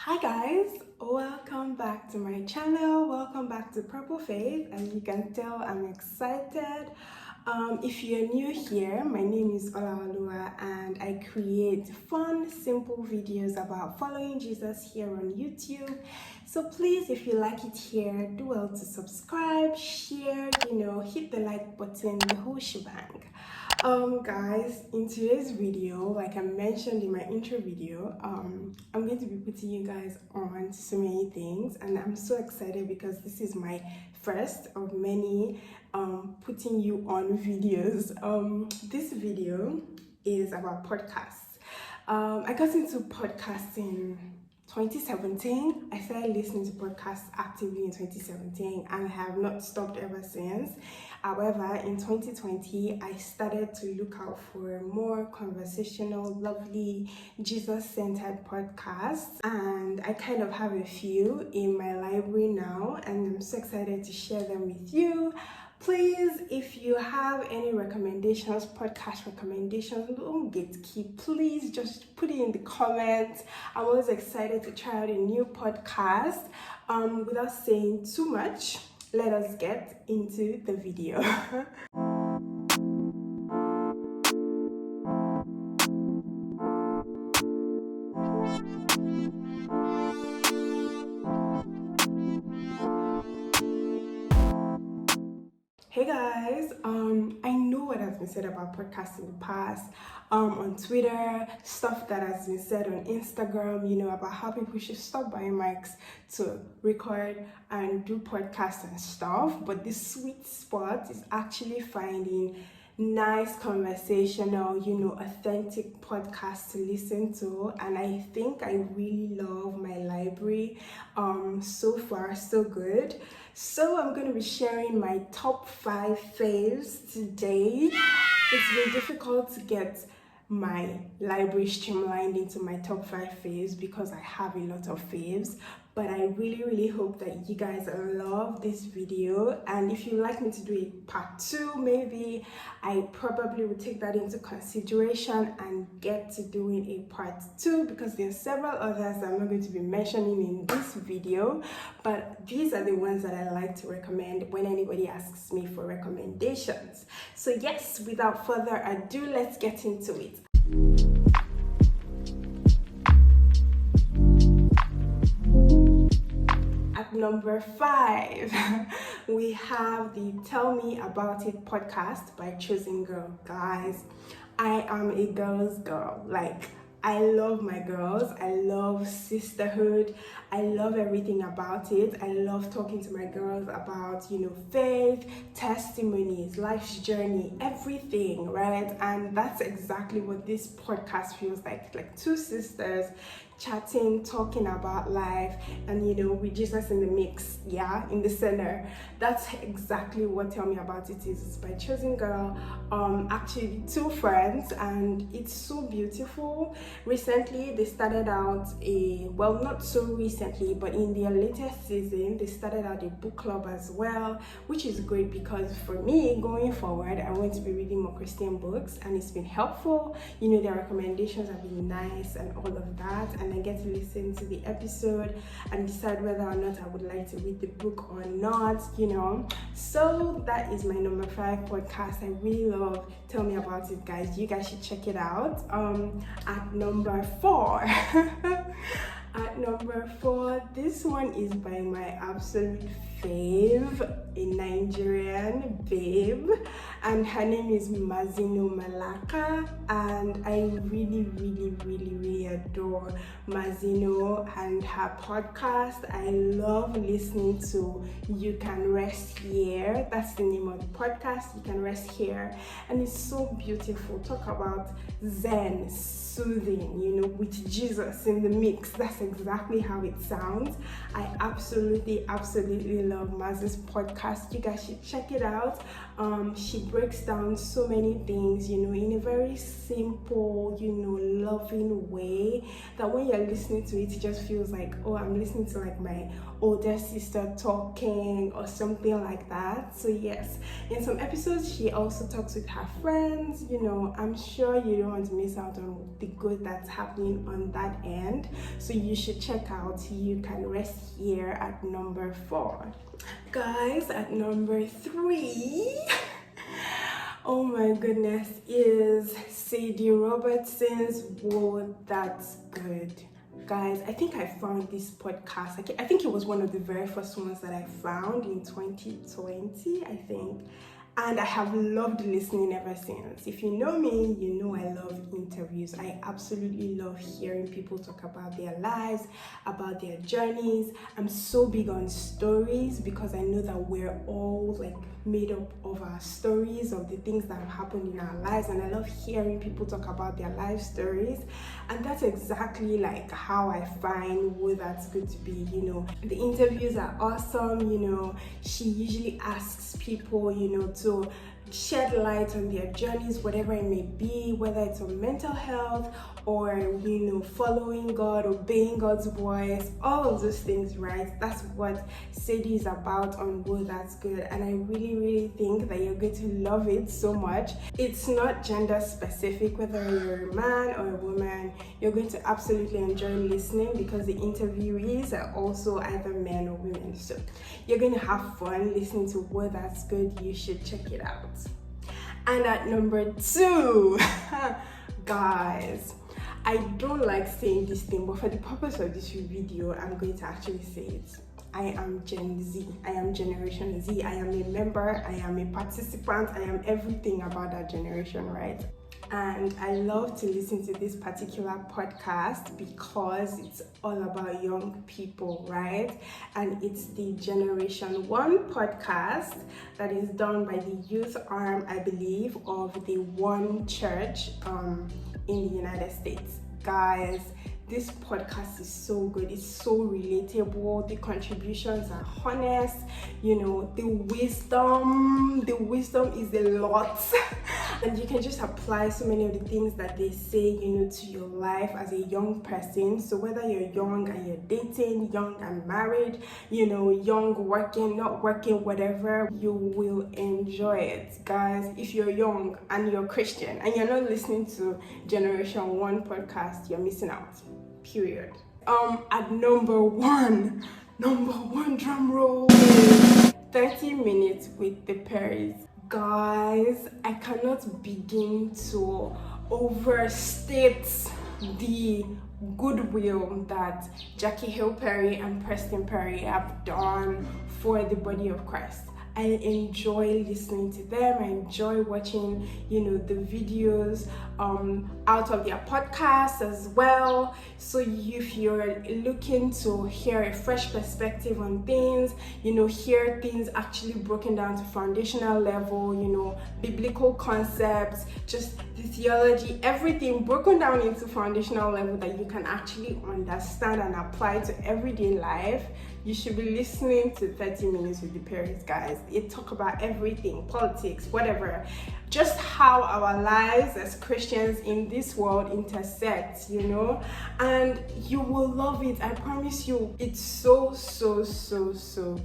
Hi guys, welcome back to my channel. Welcome back to Purple Faith. As you can tell, I'm excited. If you're new here, my name is Olawoluwa and I create fun, simple videos about following Jesus here on YouTube. So please, if you like it here, do well to subscribe, share, hit the like button, the whole shebang. Guys, in today's video, like I mentioned in my intro video, I'm going to be putting you guys on so many things, and I'm so excited because this is my first of many putting you on videos. This video is about podcasts. I got into podcasting 2017. I started listening to podcasts actively in 2017 and I have not stopped ever since. However, in 2020, I started to look out for more conversational, lovely, Jesus-centered podcasts, and I kind of have a few in my library now, and I'm so excited to share them with you. Please, if you have any recommendations, podcast recommendations, don't gatekeep. Please just put it in the comments. I'm always excited to try out a new podcast. Without saying too much, let us get into the video. Hey guys, I know what has been said about podcasts in the past, on Twitter, stuff that has been said on Instagram, about how people should stop buying mics to record and do podcasts and stuff, but the sweet spot is actually finding nice conversational, authentic podcasts to listen to, and I think I really love my library. So far so good. So I'm going to be sharing my top 5 faves today. It's been difficult to get my library streamlined into my top 5 faves because I have a lot of faves, but I really hope that you guys love this video, and if you'd like me to do a part 2, maybe I probably will take that into consideration and get to doing a part 2, because there are several others that I'm not going to be mentioning in this video, but these are the ones that I like to recommend when anybody asks me for recommendations. So yes, without further ado, let's get into it. At number 5, we have the Tell Me About It podcast by Chosen Girl. Guys, I am a girl's girl. Like, I love my girls. I love sisterhood. I love everything about it. I love talking to my girls about, faith, testimonies, life's journey, everything, right? And that's exactly what this podcast feels like two sisters chatting, talking about life, and with Jesus in the mix, in the center. That's exactly what Tell Me About It is. It's by Chosen Girl, actually 2 friends, and it's so beautiful. Recently they started out not so recently, but in their latest season they started out a book club as well, which is great because for me, going forward, I want to be reading more Christian books, and it's been helpful. Their recommendations have been nice and all of that, and I get to listen to the episode and decide whether or not I would like to read the book or not, So that is my number 5 podcast. I really love Tell Me About It, guys. You guys should check it out. At number 4, at number 4, this one is by my absolute fave, a Nigerian babe, and her name is Mazino Malaka, and I really adore Mazino and her podcast. I love listening to You Can Rest Here. That's the name of the podcast, You Can Rest Here, and it's so beautiful. Talk about Zen, soothing, with Jesus in the mix. That's exactly how it sounds. I absolutely love Maz's podcast. You guys should check it out. She breaks down so many things, in a very simple, loving way, that when you're listening to it, it just feels like, oh, I'm listening to like my older sister talking or something like that. So yes, in some episodes she also talks with her friends. I'm sure you don't want to miss out on the good that's happening on that end, so you should should check out, you can rest here at number 4. Guys, at number 3, oh my goodness, is Sadie Robertson's Whoa, That's Good. Guys, I think I found this podcast. I think it was one of the very first ones that I found in 2020, I think. And I have loved listening ever since. If you know me, you know I love interviews. I absolutely love hearing people talk about their lives, about their journeys. I'm so big on stories because I know that we're all like made up of our stories, of the things that have happened in our lives. And I love hearing people talk about their life stories. And that's exactly like how I find Whoa, That's Good to be. You know, the interviews are awesome. You know, she usually asks people, you know, to shed light on their journeys, whatever it may be, whether it's on mental health or, you know, following God, obeying God's voice, all of those things, right? That's what Sadie is about on Whoa, That's Good. And I really think that you're going to love it so much. It's not gender specific, whether you're a man or a woman, you're going to absolutely enjoy listening because the interviewees are also either men or women. So you're going to have fun listening to Whoa, That's Good. You should check it out. And at number 2, guys, I don't like saying this thing, but for the purpose of this video, I'm going to actually say it. I am Gen Z. I am Generation Z. I am a member. I am a participant. I am everything about that generation, right? And I love to listen to this particular podcast because it's all about young people, right? And it's the Generation 1 podcast that is done by the youth arm, I believe, of the One Church in the United States. Guys, this podcast is so good. It's so relatable. The contributions are honest. You know, the wisdom is a lot. And you can just apply so many of the things that they say, you know, to your life as a young person. So whether you're young and you're dating, young and married, you know, young working, not working, whatever, you will enjoy it. Guys, if you're young and you're Christian and you're not listening to Generation 1 podcast, you're missing out. Period. At number one, drum roll, 30 minutes with the Perrys. Guys, I cannot begin to overstate the goodwill that Jackie Hill Perry and Preston Perry have done for the body of Christ. I enjoy listening to them. I enjoy watching, you know, the videos out of their podcasts as well. So if you're looking to hear a fresh perspective on things, you know, hear things actually broken down to foundational level, you know, biblical concepts, just the theology, everything broken down into foundational level that you can actually understand and apply to everyday life, you should be listening to 30 Minutes with the Perrys, guys. It talk about everything, politics, whatever, just how our lives as Christians in this world intersect, you know, and you will love it. I promise you, it's so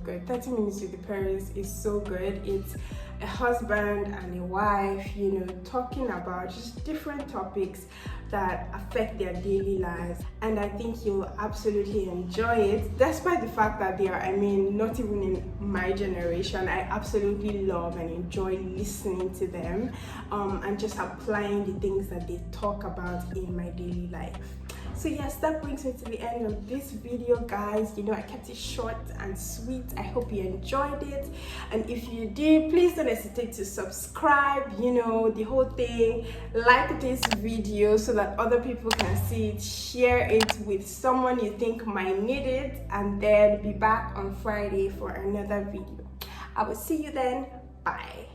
good. 30 Minutes with the Perrys is so good. It's a husband and a wife, you know, talking about just different topics that affect their daily lives, and I think you'll absolutely enjoy it, despite the fact that they are, I mean, not even in my generation. I absolutely love and enjoy listening to them and just applying the things that they talk about in my daily life. So yes, that brings me to the end of this video, guys. You know, I kept it short and sweet. I hope you enjoyed it, and if you did, please don't hesitate to subscribe, you know, the whole thing. Like this video so that other people can see it, share it with someone you think might need it, and then be back on Friday for another video. I will see you then. Bye.